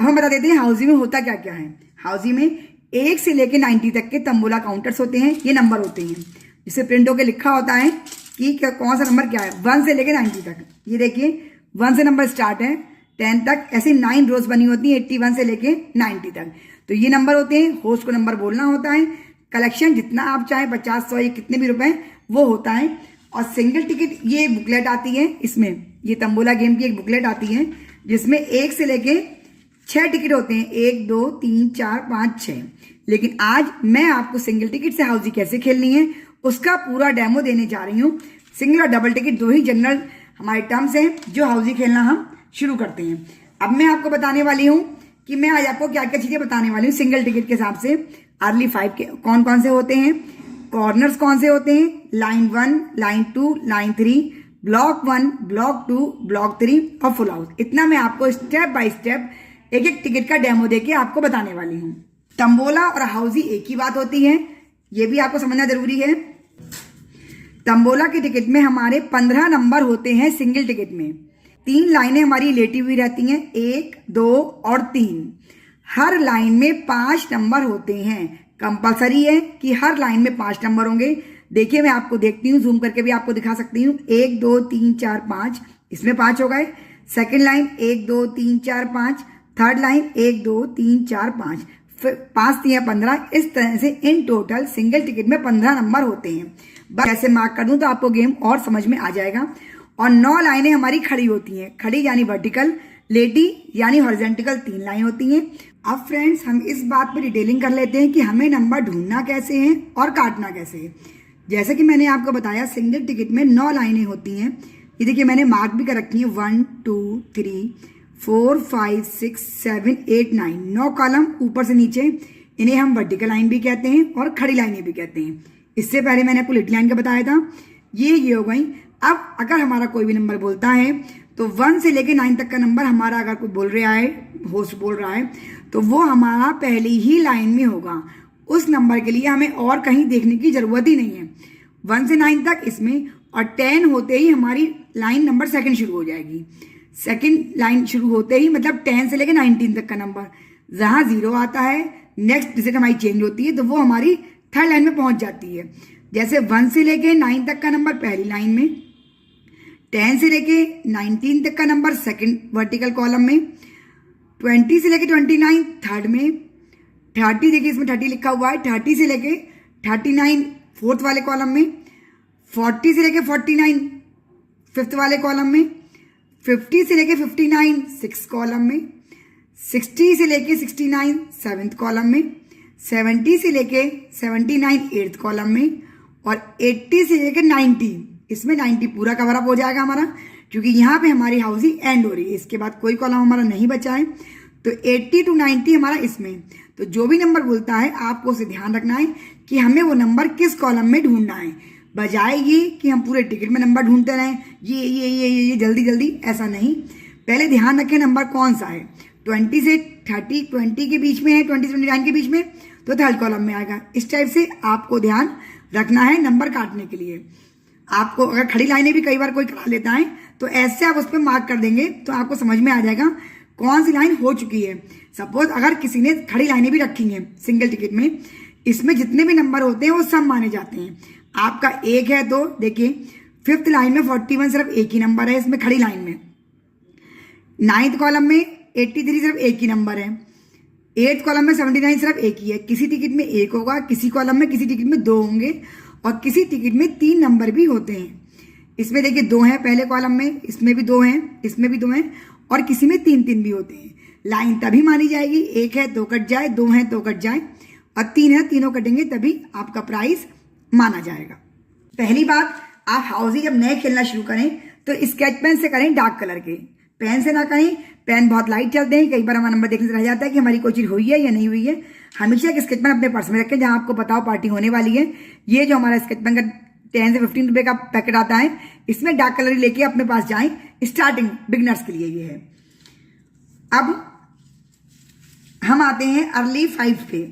अब हम बता देते हैं हाउजी में होता क्या क्या है। हाउजी में 1 से लेके 90 तक के तंबोला काउंटर्स होते हैं, ये नंबर होते हैं जिसे प्रिंट होके लिखा होता है कि कौन सा नंबर क्या है 1 से लेके 90 तक। ये देखिए 1 से नंबर स्टार्ट है 10 तक, ऐसे 9 रोज बनी होती है 81 से लेके 90 तक। तो ये नंबर होते हैं, होस्ट को नंबर बोलना होता है, कलेक्शन जितना आप चाहें 50, 100 या कितने भी रुपए वो होता है। और सिंगल टिकट ये बुकलेट आती है, इसमें ये तंबोला गेम की एक बुकलेट आती है जिसमें 1 से लेके 6 टिकट होते हैं, 1 2 3 4 5 6। लेकिन आज मैं आपको सिंगल टिकट से हाउजी कैसे खेलनी है उसका पूरा डेमो देने जा रही हूँ। सिंगल और डबल टिकट दो ही जनरल हमारे टर्म्स हैं जो हाउजी खेलना हम शुरू करते हैं। अब मैं आपको बताने वाली हूँ कि मैं आज आपको क्या क्या चीजें बताने वाली हूँ सिंगल टिकट के हिसाब से। अर्ली 5 के कौन कौन से होते हैं, कॉर्नर्स कौन से होते हैं, line 1, line 2, line 3, block 1, block 2, block 3 और फुल हाउस। इतना मैं आपको स्टेप बाय स्टेप एक एक टिकट का डेमो देके आपको बताने वाली हूँ। तंबोला और हाउजी एक ही बात होती है, ये भी आपको समझना जरूरी है। तंबोला के टिकट में हमारे 15 नंबर होते हैं, सिंगल टिकट में 3 लाइनें हमारी लेटी हुई रहती हैं, 1 2 और 3। हर लाइन में 5 नंबर होते हैं, कंपलसरी है कि हर लाइन में 5 नंबर होंगे। देखिए मैं आपको देखती हूँ, जूम करके भी आपको दिखा सकती हूँ। 1 2 3 4 5, इसमें 5 हो गए। सेकेंड लाइन 1 2 3 4 5, थर्ड लाइन 1 2 3 4 5, फिर 5 3 15। इस तरह से इन टोटल सिंगल टिकट में 15 नंबर होते हैं। बस ऐसे मार्क कर दूं तो आपको गेम और समझ में आ जाएगा। और 9 लाइनें हमारी खड़ी होती हैं, खड़ी यानी वर्टिकल, लेटी यानी हॉरिजॉन्टल 3 लाइन होती हैं। अब फ्रेंड्स हम इस बात पर डिटेलिंग कर लेते हैं कि हमें नंबर ढूंढना कैसे है और काटना कैसे है। जैसे कि मैंने आपको बताया सिंगल टिकट में 9 लाइनें होती हैं। ये देखिए मैंने मार्क भी कर रखी है 1 2 3 4 5 6 7 8 9, 9 कॉलम ऊपर से नीचे। इन्हें हम वर्टिकल लाइन भी कहते हैं और खड़ी लाइनें भी कहते हैं। इससे पहले मैंने आपको लिटिल लाइन का बताया था, ये हो गई। अब अगर हमारा कोई भी नंबर बोलता है तो 1 से लेके 9 तक का नंबर हमारा अगर कोई बोल रहा है, होस्ट बोल रहा है, तो वो हमारा पहली ही लाइन में होगा। उस नंबर के लिए हमें और कहीं देखने की जरूरत ही नहीं है। 1 से 9 तक इसमें, और 10 होते ही हमारी लाइन नंबर सेकंड शुरू हो जाएगी। सेकंड लाइन शुरू होते ही मतलब 10 से लेके 19 तक का नंबर, जहां 0 आता है नेक्स्ट डिजिट हमारी चेंज होती है तो वो हमारी थर्ड लाइन में पहुंच जाती है। जैसे 1 से लेके 9 तक का नंबर पहली लाइन में, 10 से लेके 19 तक का नंबर सेकंड वर्टिकल कॉलम में, 20 से लेके 29 थर्ड में, 30 देखिए इसमें 30 लिखा हुआ है, 30 से लेके 39 फोर्थ वाले कॉलम में, 40 से लेके 49 फिफ्थ वाले कॉलम में, 50 से लेके 59 सिक्स कॉलम में, 60 से लेके 69 सेवन्थ कॉलम में, 70 से लेके 79 एट्थ कॉलम में, और 80 से लेके 90, इसमें 90 पूरा कवर अप हो जाएगा हमारा, क्योंकि यहाँ पे हमारी हाउसिंग एंड हो रही है। इसके बाद कोई कॉलम हमारा नहीं बचा है। तो 80 to 90 हमारा इसमें। तो जो भी नंबर बोलता है आपको उसे ध्यान रखना है कि हमें वो नंबर किस कॉलम में ढूंढना है, बजाय ये कि हम पूरे टिकट में नंबर ढूंढते रहें ये जल्दी जल्दी, ऐसा नहीं। पहले ध्यान रखें नंबर कौन सा है। 20 से 30, 20 के बीच में है, 20 से 29 के बीच में, तो थर्ड कॉलम में आएगा। इस टाइप से आपको ध्यान रखना है नंबर काटने के लिए। आपको अगर खड़ी लाइनें भी कई बार कोई करा लेता है तो ऐसे आप उस पर मार्क कर देंगे तो आपको समझ में आ जाएगा कौन सी लाइन हो चुकी है। सपोज अगर किसी ने खड़ी लाइनें भी रखी हैं सिंगल टिकट में, इसमें जितने भी नंबर होते हैं वो सब माने जाते हैं। आपका 1 है तो देखिए फिफ्थ लाइन में 41 सिर्फ एक ही नंबर है इसमें खड़ी लाइन में। 9th कॉलम में 83 सिर्फ एक ही नंबर है। 8th कॉलम में 79 सिर्फ एक ही है। किसी टिकट में 1 होगा, किसी कॉलम में, किसी टिकट में 2 होंगे, और किसी टिकट में 3 नंबर भी होते हैं। इसमें देखिए 2 हैं पहले कॉलम में, इसमें भी 2 हैं, इसमें भी 2 हैं, और किसी में 3 भी होते हैं। लाइन तभी मानी जाएगी 1 है तो कट जाए, 2 है तो कट जाए, और 3 है तीनों कटेंगे तभी आपका प्राइस माना जाएगा। पहली बात, आप हाउसिंग जब नए खेलना शुरू करें तो स्केच पेन से करें, डार्क कलर के पेन से ना करें। पेन बहुत लाइट चलते हैं, कई बार हमारा नंबर देखने से रह जाता है कि हमारी कोई चीज हुई है या नहीं हुई है। हमेशा एक स्केच पेन अपने पर्स में रखें जहां आपको पता हो पार्टी होने वाली है। ये जो हमारा स्केच पेन का 10 से 15 रुपए का पैकेट आता है, इसमें डार्क कलर लेके अपने पास जाएं। स्टार्टिंग बिगनर्स के लिए ये है। अब हम आते हैं अर्ली 5 पे,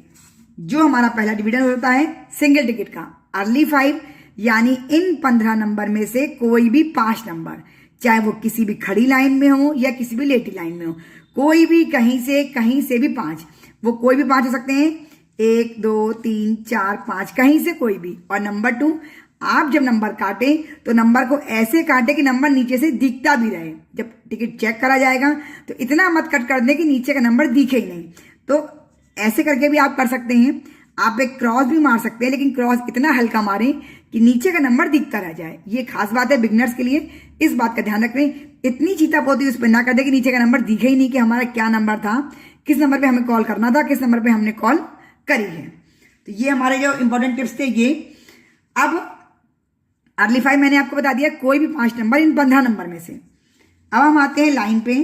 जो हमारा पहला डिविजन होता है सिंगल टिकट का। अर्ली 5 यानी इन 15 नंबर में से कोई भी 5 नंबर, चाहे वो किसी भी खड़ी लाइन में हो या किसी भी लेटी लाइन में हो, कोई भी कहीं से भी 5, वो कोई भी 5 हो सकते हैं, 1 2 3 4 5, कहीं से कोई भी। और नंबर 2, आप जब नंबर काटें तो नंबर को ऐसे काटें कि नंबर नीचे से दिखता भी रहे। जब टिकट चेक करा जाएगा तो इतना मत कट कर दें कि नीचे का नंबर दिखे ही नहीं। तो ऐसे करके भी आप कर सकते हैं। आप एक क्रॉस भी मार सकते हैं, लेकिन क्रॉस इतना हल्का मारें कि नीचे का नंबर दिखता रह जाए। ये खास बात है बिगनर्स के लिए, इस बात का ध्यान रखें। इतनी चीतापोती उस पर ना कर दे कि नीचे का नंबर दिखे ही नहीं कि हमारा क्या नंबर था, किस नंबर पे हमें कॉल करना था, किस नंबर पे हमने कॉल करी है। तो ये हमारे जो इंपॉर्टेंट टिप्स थे ये। अब अर्ली 5 मैंने आपको बता दिया, कोई भी 5 नंबर इन 15 नंबर में से। अब हम आते हैं लाइन पे।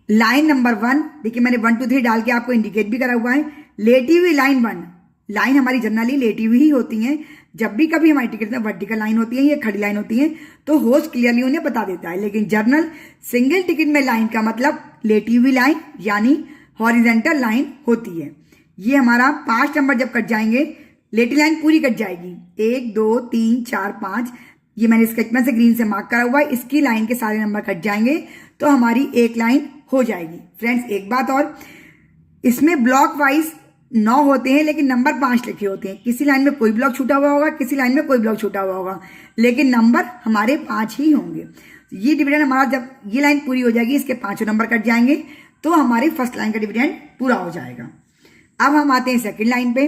लाइन नंबर 1, देखिए मैंने 1 2 3 डाल के आपको इंडिकेट भी करा हुआ है। लेटी हुई लाइन 1, लाइन हमारी जनरली लेटी हुई ही होती है। जब भी कभी हमारी टिकट में वर्टिकल लाइन होती है या खड़ी लाइन होती है तो होस्ट क्लियरली उन्हें बता देता है। लेकिन जर्नल सिंगल टिकट में लाइन का मतलब लेटी हुई लाइन यानी हॉरिजेंटल लाइन होती है। ये हमारा 5 नंबर जब कट जाएंगे, लेटी लाइन पूरी कट जाएगी, 1 2 3 4 5, ये मैंने स्केच पेन से ग्रीन से मार्क करा हुआ है। इसकी लाइन के सारे नंबर कट जाएंगे तो हमारी एक लाइन हो जाएगी। फ्रेंड्स एक बात और, इसमें ब्लॉक वाइज 9 होते हैं लेकिन नंबर 5 लिखे होते हैं। किसी लाइन में कोई ब्लॉक छूटा हुआ होगा, किसी लाइन में कोई ब्लॉक छूटा हुआ होगा, लेकिन नंबर हमारे 5 ही होंगे। ये डिविडेंड हमारा जब ये लाइन पूरी हो जाएगी, इसके 5 नंबर कट जाएंगे तो हमारी फर्स्ट लाइन का डिविडेंड पूरा हो जाएगा। अब हम आते हैं सेकेंड लाइन पे।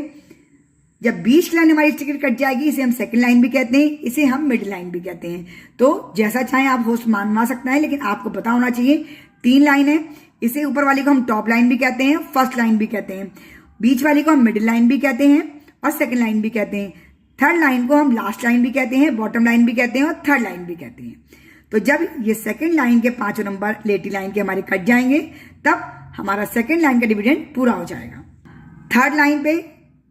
जब बीच लाइन हमारी टिकट कट जाएगी, इसे हम सेकंड लाइन भी कहते हैं, इसे हम मिड लाइन भी कहते हैं। तो जैसा चाहे आप होस्ट मानवा सकता है, लेकिन आपको पता होना चाहिए 3 लाइन है। इसे ऊपर वाली को हम टॉप लाइन भी कहते हैं, फर्स्ट लाइन भी कहते हैं, बीच वाली को हम मिडिल लाइन भी कहते हैं और सेकंड लाइन भी कहते हैं। थर्ड लाइन को हम लास्ट लाइन भी कहते हैं, बॉटम लाइन भी कहते हैं और थर्ड लाइन भी कहते हैं। तो जब ये सेकंड लाइन के 5 नंबर लेटी लाइन के हमारे कट जाएंगे तब हमारा सेकंड लाइन का डिविडेंड पूरा हो जाएगा। थर्ड लाइन पे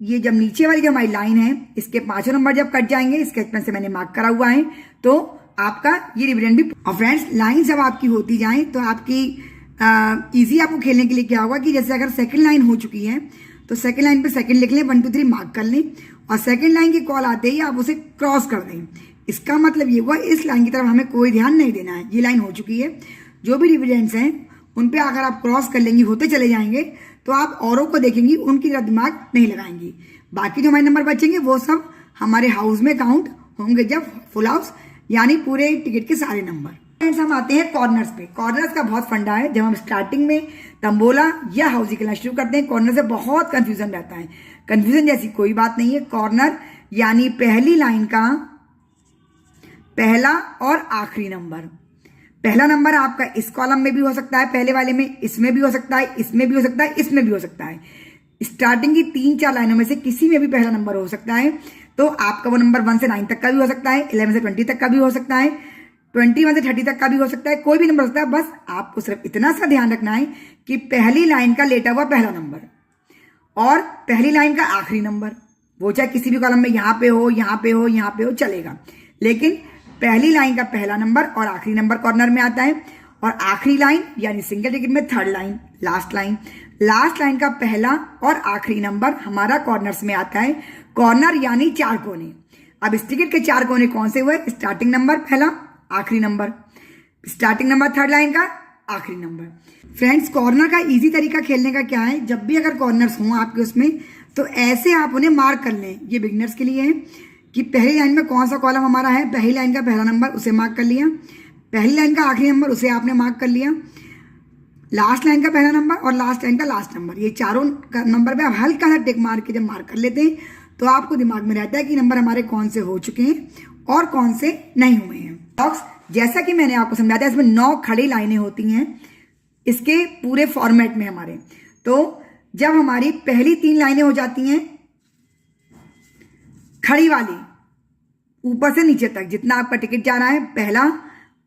ये जब नीचे वाली जो हमारी लाइन है, इसके 5 नंबर जब कट जाएंगे, स्केच पेन से मैंने मार्क करा हुआ है, तो आपका ये डिविडेंड भी। और फ्रेंड्स लाइन जब आपकी होती जाए तो आपकी इजी आपको खेलने के लिए क्या होगा कि जैसे अगर सेकंड लाइन हो चुकी है तो सेकंड लाइन पे सेकंड लिख लें, 1 2 3 मार्क कर लें और सेकंड लाइन की कॉल आते ही आप उसे क्रॉस कर दें। इसका मतलब ये हुआ इस लाइन की तरफ हमें कोई ध्यान नहीं देना है, ये लाइन हो चुकी है। जो भी डिविडेंड्स हैं उन पे अगर आप क्रॉस कर लेंगी, होते चले जाएंगे, तो आप औरों को देखेंगी, उनकी तरफ दिमाग नहीं लगाएंगी। बाकी जो हमारे नंबर बचेंगे वो सब हमारे हाउस में काउंट होंगे जब फुल हाउस, यानी पूरे टिकट के सारे नंबर। फ्रेंड्स हम आते हैं कॉर्नर्स पे। कॉर्नर्स का बहुत फंडा है। जब हम स्टार्टिंग में तंबोला या हाउसी खेलना शुरू करते हैं, कॉर्नर से बहुत कंफ्यूजन रहता है। कंफ्यूजन जैसी कोई बात नहीं है। कॉर्नर यानी पहली लाइन का पहला और आखिरी नंबर। पहला नंबर आपका इस कॉलम में भी हो सकता है, पहले वाले में, इसमें भी हो सकता है, इसमें भी हो सकता है, इसमें भी हो सकता है। स्टार्टिंग की 3-4 लाइनों में से किसी में भी पहला नंबर हो सकता है। तो आपका वो नंबर 1 से 9 तक का भी हो सकता है, 11 से 20 तक का भी हो सकता है, 21 से 30 तक का भी हो सकता है, कोई भी नंबर हो सकता है। बस आपको सिर्फ इतना सा ध्यान रखना है कि पहली लाइन का लेटा हुआ पहला नंबर और पहली लाइन का आखिरी नंबर, वो चाहे किसी भी कॉलम में यहाँ पे हो, यहाँ पे हो, यहाँ पे हो, चलेगा, लेकिन पहली लाइन का पहला नंबर और आखिरी नंबर कॉर्नर में आता है। और आखिरी लाइन यानी सिंगल टिकट में third line, last line, last line का पहला और आखिरी नंबर हमारा कॉर्नर्स में आता है। कॉर्नर यानी 4 कोने। अब इस टिकट के 4 कोने कौन से हुए? स्टार्टिंग नंबर पहला, आखिरी number, starting number third line का, आखिरी नंबर। फ्रेंड्स कॉर्नर का इजी तरीका खेलने का क्या है, जब भी अगर कॉर्नर्स हों आपके उसमें तो ऐसे आप उन्हें मार्क कर लें। ये बिगिनर्स के लिए है कि पहली लाइन में कौन सा कॉलम हमारा है, पहली लाइन का पहला नंबर उसे मार्क कर लिया, पहली लाइन का आखिरी नंबर उसे आपने मार्क कर लिया, लास्ट लाइन का पहला नंबर और लास्ट लाइन का लास्ट नंबर, ये चारों नंबर पे आप हल्का सा टिक मार के जब मार्क कर लेते हैं तो आपको दिमाग में रहता है कि नंबर हमारे कौन से हो चुके हैं और कौन से नहीं हुए हैं। बॉक्स जैसा कि मैंने आपको समझाया था, इसमें 9 खड़ी लाइनें होती हैं इसके पूरे फॉर्मेट में हमारे। तो जब हमारी पहली 3 लाइनें हो जाती हैं खड़ी वाली, ऊपर से नीचे तक जितना आपका टिकट जा रहा है, पहला,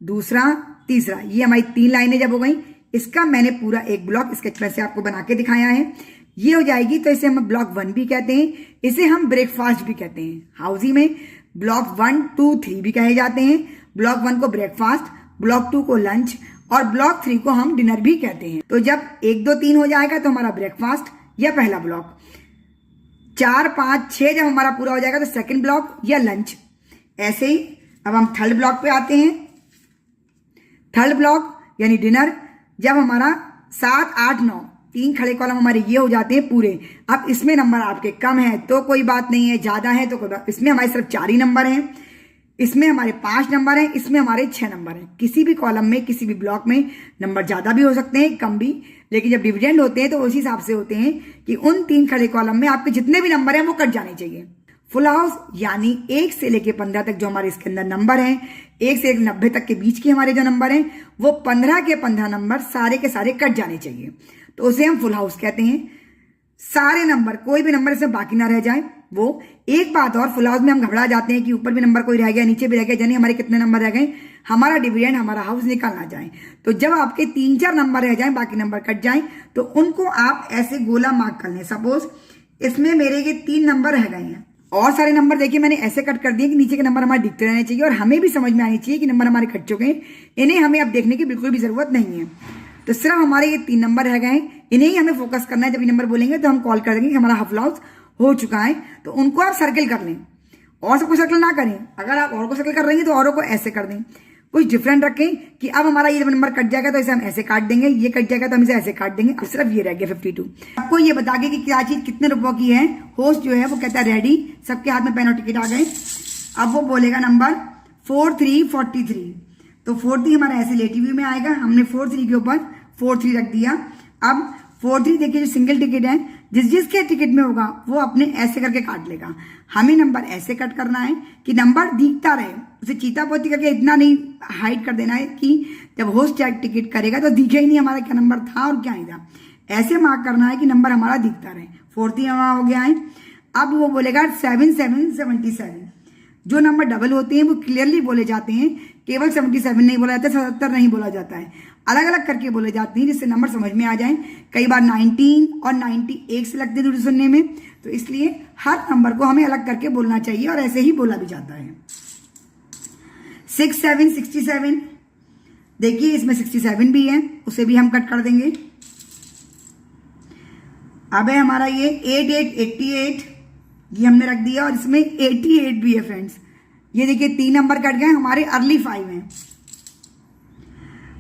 दूसरा, तीसरा, ये हमारी 3 लाइनें जब हो गई, इसका मैंने पूरा एक ब्लॉक स्केच पेन से आपको बना के दिखाया है। ये हो जाएगी तो इसे हम ब्लॉक 1 भी कहते हैं, इसे हम ब्रेकफास्ट भी कहते हैं। हाउसी में ब्लॉक 1, 2, 3 भी कहे जाते हैं। ब्लॉक 1 को ब्रेकफास्ट, ब्लॉक 2 को लंच और ब्लॉक 3 को हम डिनर भी कहते हैं। तो जब 1, 2, 3 हो जाएगा तो हमारा ब्रेकफास्ट या पहला ब्लॉक, 4, 5, 6 जब हमारा पूरा हो जाएगा तो सेकंड ब्लॉक या लंच, ऐसे ही अब हम थर्ड ब्लॉक पे आते हैं। थर्ड ब्लॉक यानी डिनर, जब हमारा 7, 8, 9 3 खड़े कॉलम हमारे ये हो जाते हैं पूरे। अब इसमें नंबर आपके कम है तो कोई बात नहीं है, ज्यादा है तो कोई बात। इसमें हमारे सिर्फ 4 ही नंबर हैं, इसमें हमारे 5 नंबर हैं, इसमें हमारे 6 नंबर हैं। किसी भी कॉलम में, किसी भी ब्लॉक में नंबर ज्यादा भी हो सकते हैं, कम भी, लेकिन जब डिविडेंड होते हैं तो उसी हिसाब से होते हैं कि उन 3 खड़े कॉलम में आपके जितने भी नंबर हैं वो कट जाने चाहिए। फुल हाउस यानी 1 से लेके 15 तक जो हमारे इसके अंदर नंबर हैं, 1 से 90 तक के बीच के हमारे जो नंबर हैं, वो 15 के 15 नंबर सारे के सारे कट जाने चाहिए, तो उसे हम फुल हाउस कहते हैं। सारे नंबर, कोई भी नंबर इसमें बाकी ना रह जाए वो। एक बात और, फुल हाउस में हम घबरा जाते हैं कि ऊपर भी नंबर कोई रह गया, नीचे भी रह गया, यानी हमारे कितने नंबर रह गए, हमारा डिविडेंड, हमारा हाउस निकल ना जाए। तो जब आपके 3-4 नंबर रह जाएं, बाकी नंबर कट जाएं, तो उनको आप ऐसे गोला मार्क कर लें। सपोज इसमें मेरे ये 3 नंबर रह गए हैं और सारे नंबर देखिए मैंने ऐसे कट कर दिए कि नीचे के नंबर हमारे दिखते रहने चाहिए और हमें भी समझ में आनी चाहिए कि नंबर हमारे कट चुके हैं, इन्हें हमें अब देखने की बिल्कुल भी जरूरत नहीं है। तो सिर्फ हमारे ये 3 नंबर रह गए, इन्हें ही हमें फोकस करना है। जब ये नंबर बोलेंगे तो हम कॉल कर देंगे कि हमारा हाफ हाउस हो चुका है, तो उनको आप सर्किल कर लें और सबको सर्कल ना करें। अगर आप और को सर्कल कर रही हैं तो औरों को ऐसे कर दें, कुछ डिफरेंट रखें कि अब हमारा ये नंबर कट जाएगा तो इसे हम ऐसे काट देंगे, ये कट जाएगा तो हम इसे ऐसे काट देंगे। अब सिर्फ ये रह गया 52। आपको ये बता के कि क्या चीज कितने रुपयों की है, होस्ट जो है वो कहता है रेडी, सबके हाथ में पेन और टिकट आ गए। अब वो बोलेगा नंबर 4343, तो 43 हमारा ऐसे लेटी व्यू में आएगा, हमने 43 के ऊपर 43 रख दिया। अब 43 देखिए जो सिंगल टिकट है, जिसके टिकट में होगा वो अपने ऐसे करके काट लेगा। हमें नंबर ऐसे कट करना है कि नंबर दिखता रहे, उसे चीता पोती करके इतना नहीं हाइड कर देना है कि जब होस्ट टिकट करेगा तो दिखे ही नहीं हमारा क्या नंबर था और क्या नहीं था। ऐसे मार्क करना है कि नंबर हमारा दिखता रहे। 43 हमारा हो गया है। अब वो बोलेगा 7777। जो नंबर डबल होते हैं वो क्लियरली बोले जाते हैं, केवल 77 नहीं बोला जाता, 77 नहीं बोला जाता है, अलग अलग करके बोले जाते हैं जिससे नंबर समझ में आ जाए। कई बार 19 और 98 से लगते दूरी सुनने में, तो इसलिए हर नंबर को हमें अलग करके बोलना चाहिए और ऐसे ही बोला भी जाता है। 6767 देखिए इसमें 67 भी है, उसे भी हम कट कर देंगे। अब है हमारा ये 8888, ये हमने रख दिया और इसमें 88 भी है फ्रेंड्स। ये देखिए 3 नंबर कट गए, हमारे अर्ली 5 हैं।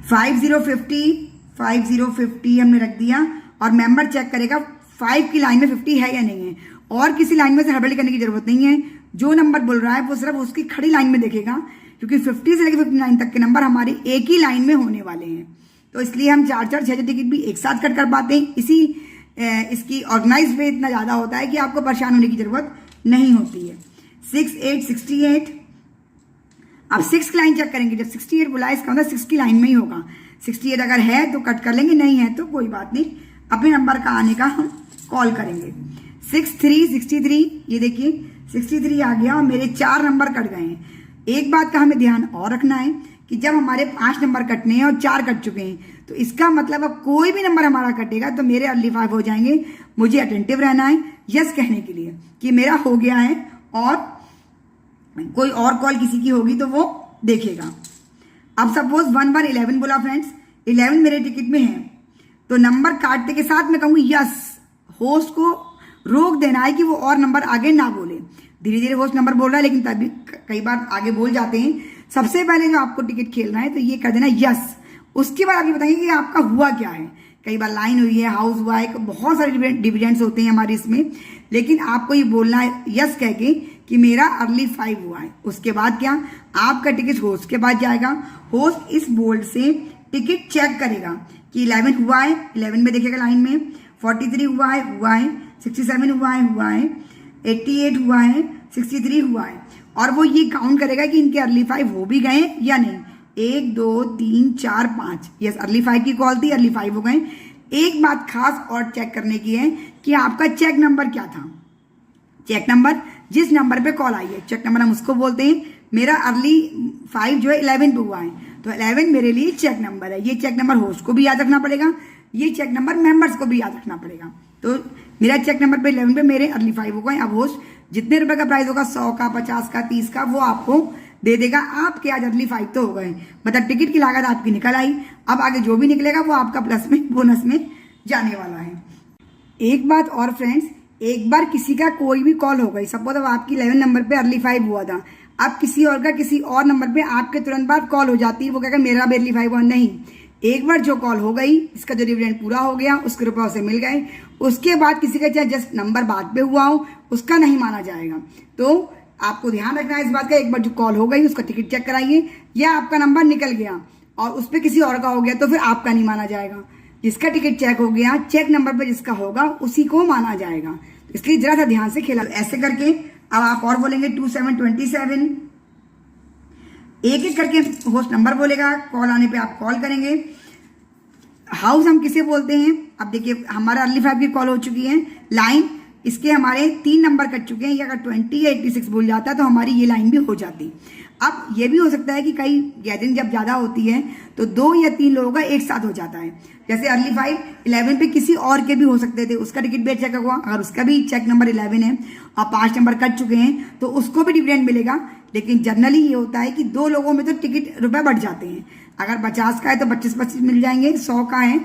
5050 हमने रख दिया और मेंबर चेक करेगा 5 की लाइन में 50 है या नहीं है, और किसी लाइन में से हड़बड़ी करने की जरूरत नहीं है। जो नंबर बोल रहा है वो सिर्फ उसकी खड़ी लाइन में देखेगा, क्योंकि 50 से लेकर 59 तक के नंबर हमारे एक ही लाइन में होने वाले हैं, तो इसलिए हम 4-4 6 टिकट भी एक साथ कट कर पाते हैं। इसकी ऑर्गेनाइज वे इतना ज्यादा होता है कि आपको परेशान होने की जरूरत नहीं होती है। 6868, अब 6 की लाइन चेक करेंगे, जब 68 बुलाए इसका मतलब 6 की लाइन में ही होगा। 68 अगर है तो कट कर लेंगे, नहीं है तो कोई बात नहीं, अपने नंबर का आने का हम कॉल करेंगे। 6363, ये देखिए 63 आ गया और मेरे 4 नंबर कट गए हैं। एक बात का हमें ध्यान और रखना है कि जब हमारे 5 नंबर कटने हैं और 4 कट चुके हैं, तो इसका मतलब अब कोई भी नंबर हमारा कटेगा तो मेरे अर्ली 5 हो जाएंगे। मुझे अटेंटिव रहना है यस कहने के लिए कि मेरा हो गया है, और कोई और कॉल किसी की होगी तो वो देखेगा। अब सपोज 1111 बोला फ्रेंड्स, 11 मेरे टिकट में है, तो नंबर काटने के साथ मैं कहूंगी यस, होस्ट को रोक देना है कि वो और नंबर आगे ना बोले। धीरे धीरे होस्ट नंबर बोल रहा है लेकिन तभी कई बार आगे बोल जाते हैं। सबसे पहले जो आपको टिकट खेलना है तो ये कर देना यस, उसके बाद आप ये बताइए कि आपका हुआ क्या है। कई बार लाइन हुई है, हाउस हुआ है, बहुत सारे डिविडेंड्स होते हैं हमारे इसमें, लेकिन आपको ये बोलना है यस कह के कि मेरा अर्ली 5 हुआ है। उसके बाद क्या, आपका टिकट होस्ट के पास जाएगा, होस्ट इस बोर्ड से टिकट चेक करेगा कि 11 हुआ है, 11 में देखेगा लाइन में, 43 हुआ है, 67 हुआ है, 88 हुआ है, 63 हुआ है, और वो ये काउंट करेगा कि इनके अर्ली 5 हो भी गए या नहीं। 1 2 3 4 5, यस अर्ली 5 की कॉल थी, अर्ली 5 हो गए। एक बात खास और चेक करने की है कि आपका चेक नंबर क्या था। चेक नंबर जिस नंबर पे कॉल आई है, चेक नंबर हम उसको बोलते हैं। मेरा अर्ली 5 जो है 11 पे हुआ है, तो 11 मेरे लिए चेक नंबर है। ये चेक नंबर होस्ट को भी याद रखना पड़ेगा, ये चेक नंबर मेंबर्स को भी याद रखना पड़ेगा। तो मेरा चेक नंबर पे 11 पे मेरे अर्ली 5 हो गए। अब होस्ट जितने रुपए का प्राइस होगा, 100 का, 50 का, 30 का, वो आपको दे देगा। आपके आज अर्ली 5 तो हो गए, मतलब टिकट की लागत आपकी निकल आई। अब आगे जो भी निकलेगा वो आपका प्लस में, बोनस में जाने वाला है। एक बात और फ्रेंड्स, एक बार किसी का कोई भी कॉल हो गई, सपोज अब आपकी 11 नंबर पे अर्ली 5 हुआ था, अब किसी और का किसी और नंबर पे आपके तुरंत बाद कॉल हो जाती है, वो कहेगा मेरा वेरीफाई हुआ नहीं। एक बार जो कॉल हो गई, इसका जो डिविडेंड पूरा हो गया, उसके रुपये उसे मिल गए, उसके बाद किसी का चाहे जस्ट नंबर बाद पे हुआ हो उसका नहीं माना जाएगा। तो आपको ध्यान रखना है इस बात का, एक बार जो कॉल हो गई उसका टिकट चेक कराइए, या आपका नंबर निकल गया और उस पर किसी और का हो गया तो फिर आपका नहीं माना जाएगा। जिसका टिकट चेक हो गया, चेक नंबर पे जिसका होगा उसी को माना जाएगा। इसलिए जरा सा ध्यान से खेला। ऐसे करके अब आप और बोलेंगे 2727, एक एक करके होस्ट नंबर बोलेगा, कॉल आने पे आप कॉल करेंगे। हाउस हम किसे बोलते हैं, अब देखिए हमारा अर्ली 5 की कॉल हो चुकी है। लाइन, इसके हमारे 3 नंबर कट चुके हैं, ये अगर 20 या 86 बोल जाता है तो हमारी ये लाइन भी हो जाती। अब ये भी हो सकता है कि कई गैदरिंग जब ज़्यादा होती है तो 2 या 3 लोगों का एक साथ हो जाता है। जैसे अर्ली 5 11 पे किसी और के भी हो सकते थे, उसका टिकट भी चेक हुआ, अगर उसका भी चेक नंबर 11 है और 5 नंबर कट चुके हैं तो उसको भी डिविडेंड मिलेगा। लेकिन जनरली ये होता है कि 2 लोगों में तो टिकट रुपए बढ़ जाते हैं। अगर 50 का है तो 25-25 मिल जाएंगे, 100 का है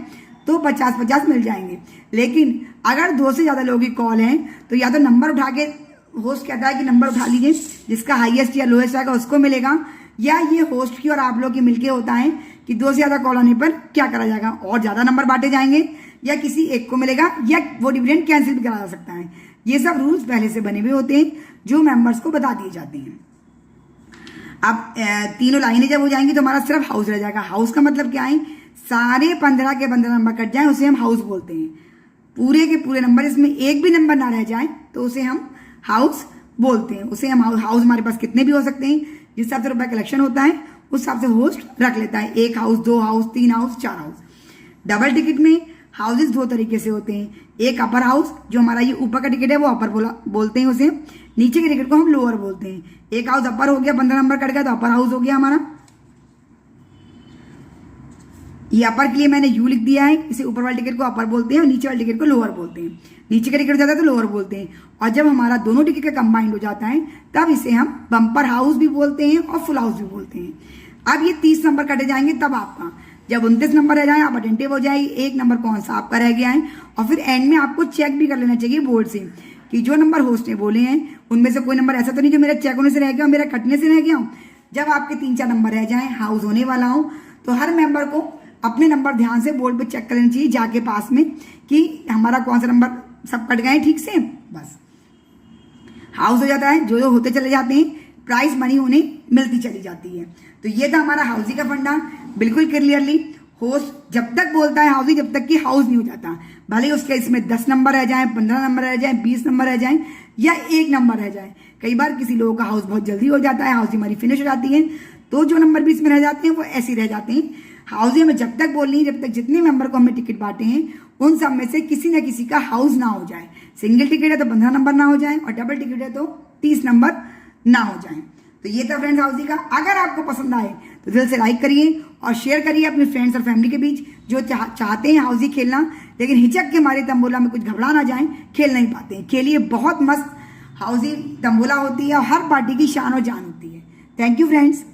तो 50-50 मिल जाएंगे। लेकिन अगर 2 से ज़्यादा लोगों की कॉल है तो या तो नंबर उठा के होस्ट कहता है कि नंबर उठा लीजिए, जिसका हाईएस्ट या लोएस्ट आएगा उसको मिलेगा, या ये होस्ट की और आप लोग की मिलके होता है कि 2 से ज़्यादा कॉल आने पर क्या करा जाएगा, और ज़्यादा नंबर बांटे जाएंगे, या किसी एक को मिलेगा, या वो डिविडेंड कैंसिल भी करा जा सकता है। ये सब रूल्स पहले से बने हुए होते हैं जो मेंबर्स को बता दिए जाते हैं। अब तीनों लाइनें जब हो जाएंगी तो हमारा सिर्फ हाउस रह जाएगा। हाउस का मतलब क्या है, सारे 15 के 15 नंबर कट जाए उसे हम हाउस बोलते हैं। पूरे के पूरे नंबर, इसमें एक भी नंबर ना रह जाए तो उसे हम हाउस बोलते हैं। उसे हम हाउस हमारे पास कितने भी हो सकते हैं, जिस हिसाब से रुपया कलेक्शन होता है उस हिसाब से होस्ट रख लेता है। 1 house, 2 house, 3 house, 4 house. Double ticket में हाउसेज 2 तरीके से होते हैं। एक अपर हाउस, जो हमारा ये ऊपर का टिकट है वो अपर बोलते हैं उसे, नीचे के टिकट को हम लोअर बोलते हैं। एक हाउस अपर हो गया, 15 नंबर कट गया तो अपर हाउस हो गया हमारा। ये अपर के लिए मैंने यू लिख दिया है, इसे ऊपर वाले टिकट को अपर बोलते हैं और नीचे वाले टिकट को लोअर बोलते हैं। नीचे का टिकट हो जाता है तो लोअर बोलते हैं, और जब हमारा दोनों टिकट का कंबाइंड हो जाता है तब इसे हम बम्पर हाउस भी बोलते हैं और फुल हाउस भी बोलते हैं। अब ये 30 नंबर कटे जाएंगे तब आपका, जब 29 नंबर रह जाए आप अटेंटिव हो जाए, एक नंबर कौन सा आपका रह गया है, और फिर एंड में आपको चेक भी कर लेना चाहिए बोर्ड से कि जो नंबर होस्ट ने बोले हैं उनमें से कोई नंबर ऐसा तो नहीं जो मेरा चेक होने से रह गया, मेरा कटने से रह गया। जब आपके 3-4 नंबर रह जाए, हाउस होने वाला हो, तो हर मेंबर को अपने नंबर ध्यान से बोर्ड पे चेक कर लेना चाहिए जाके पास में कि हमारा कौन सा नंबर सब कट गए ठीक से। बस हाउस हो जाता है, जो होते चले जाते हैं, प्राइस मनी उन्हें मिलती चली जाती है। तो ये था हमारा हाउसी का फंडा, बिल्कुल क्लियरली। होस्ट जब तक बोलता है हाउसी, जब तक कि हाउस नहीं हो जाता, भले उसके इसमें 10 नंबर रह जाए, 15 नंबर रह जाए, 20 नंबर रह जाए, या 1 नंबर रह जाए। कई बार किसी लोगों का हाउस बहुत जल्दी हो जाता है, हाउसी हमारी फिनिश हो जाती है, तो जो नंबर भी इसमें रह जाते हैं वो ऐसे ही रह जाते हैं। हाउसी हमें जब तक बोलनी है, जब तक जितने मेंबर को हमने टिकट बांटे हैं उन सब में से किसी न किसी का हाउस ना हो जाए। सिंगल टिकट है तो 15 नंबर ना हो जाए, और डबल टिकट है तो 30 नंबर ना हो जाए। तो ये था फ्रेंड्स हाउसी का। अगर आपको पसंद आए तो दिल से लाइक करिए और शेयर करिए अपने फ्रेंड्स और फैमिली के बीच जो चाहते हैं हाउसी खेलना, लेकिन हिचक के मारे तंबोला में कुछ घबरा ना जाए, खेल नहीं पाते हैं। खेलिए, बहुत मस्त हाउसी तंबोला होती है और हर पार्टी की शान और जान होती है। Thank you friends.